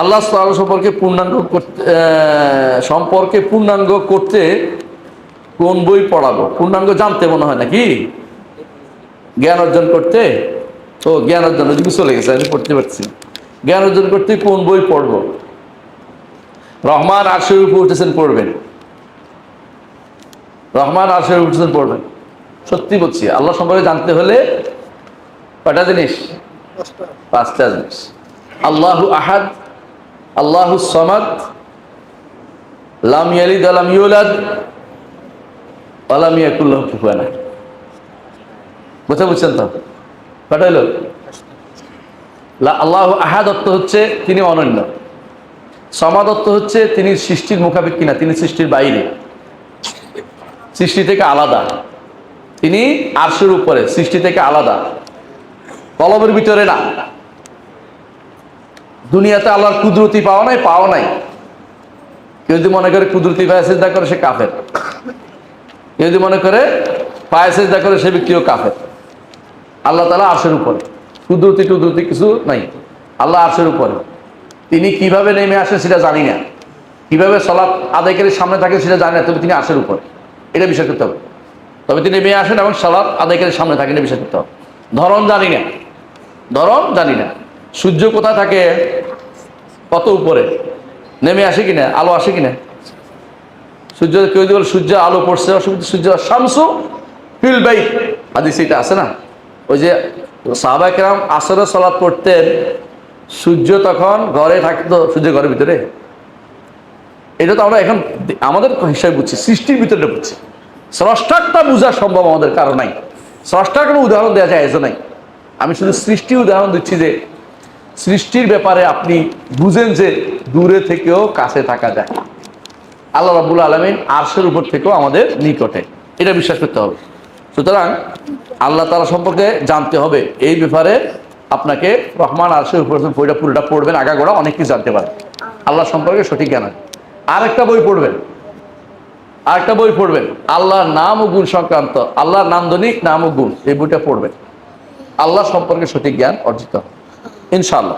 আল্লাহ তাআলা সম্পর্কে পূর্ণাঙ্গ করতে কোন বই পড়াবো? পূর্ণাঙ্গ জানতে মনে হয় নাকি? জ্ঞান অর্জন করতে? ও জ্ঞান অর্জন ওদিকে চলে গেছে, আমি পড়তে পারছি। জ্ঞান অর্জন করতে কোন বই পড়বো? রহমান আরশের উপর উঠেছেন পড়বেন। রহমান আরশের উপর উঠেছেন পড়বেন। সত্যি বলছি, আল্লাহ সম্পর্কে জানতে হলে কয়টা জিনিস? পাঁচটা জিনিস। আল্লাহু আহাদ, আল্লাহু সামাদ, লাম ইয়ালিদ ওয়া লাম ইউলাদ ওয়া লাম ইয়াকুল লাহু কুফুয়ান আহাদ। বুঝতে বুঝছেন তো? কয়টা হলো? আল্লাহু আহাদ অর্থ হচ্ছে তিনি অনন্য। সামাদ অর্থ হচ্ছে তিনি সৃষ্টির মুখাপেক্ষী না, তিনি সৃষ্টির বাইরে, সৃষ্টি থেকে আলাদা। তিনি আরশের উপরে, সৃষ্টি থেকে আলাদা, কলমের ভিতরে না। দুনিয়াতে আল্লাহর কুদরতি পাওয়া নাই। কেউ যদি মনে করে কুদরতি পায়ে সিজদা করে সে কাফের, কেউ যদি মনে করে পায়ে সিজদা করে সে ব্যক্তিও কাফের। আল্লাহ তাআলা আরশের উপরে, কুদরতি কিছু নাই। আল্লাহ আরশের উপরে। তিনি কিভাবে নেমে আসেন সেটা জানি না, কিভাবে সালাত আদায়কারীর সামনে থাকে সেটা জানি না, তবে তিনি আরশের উপরে, এটা বিশ্বাস করতে হবে। তবে তিনি নেমে আসেন এবং সালাত আদায়কারীর সামনে থাকেন, এটা বিশ্বাস করতে হবে। ধরন জানি না। সূর্য কোথায় থাকে, কত উপরে, নেমে আসে কিনা, আলো আসে কিনা? সূর্য কেউ যদি বলে সূর্য আলো পড়ছে, অসুবিধা, সূর্য শামসু ফিল বাইত, হাদিস এটা আছে না? ওই যে সাহাবায়ে কেরাম আসরের সালাত পড়তেন, সূর্য তখন ঘরে থাকতো, সূর্য ঘরের ভিতরে। এটা তো আমরা এখন আমাদের হিসাবে বুঝছি, সৃষ্টির ভিতরে বুঝছি। স্রষ্টারটা বোঝা সম্ভব আমাদের কারো নাই। স্রষ্টার কোনো উদাহরণ দেওয়া যায় নাই। আমি শুধু সৃষ্টির উদাহরণ দিচ্ছি যে সৃষ্টির ব্যাপারে আপনি বুঝেন যে দূরে থেকেও কাছে থাকা যায়। আল্লাহ রাব্বুল আলামিন আরশের উপর থেকেও আমাদের নিকটে, এটা বিশ্বাস করতে হবে। সুতরাং আল্লাহ তাআলা সম্পর্কে জানতে হবে, এই ব্যাপারে আপনাকে রহমান আরশের উপর বইটা পুরোটা পড়বেন, আগাগোড়া অনেক কিছু জানতে পারেন আল্লাহ সম্পর্কে সঠিক জ্ঞান। আরেকটা বই পড়বেন আল্লাহর নাম ও গুণ সংক্রান্ত, আল্লাহর নান্দনিক নাম ও গুণ, এই বইটা পড়বেন। আল্লাহ সম্পর্কে সঠিক জ্ঞান অর্জিত ইনশাআল্লাহ।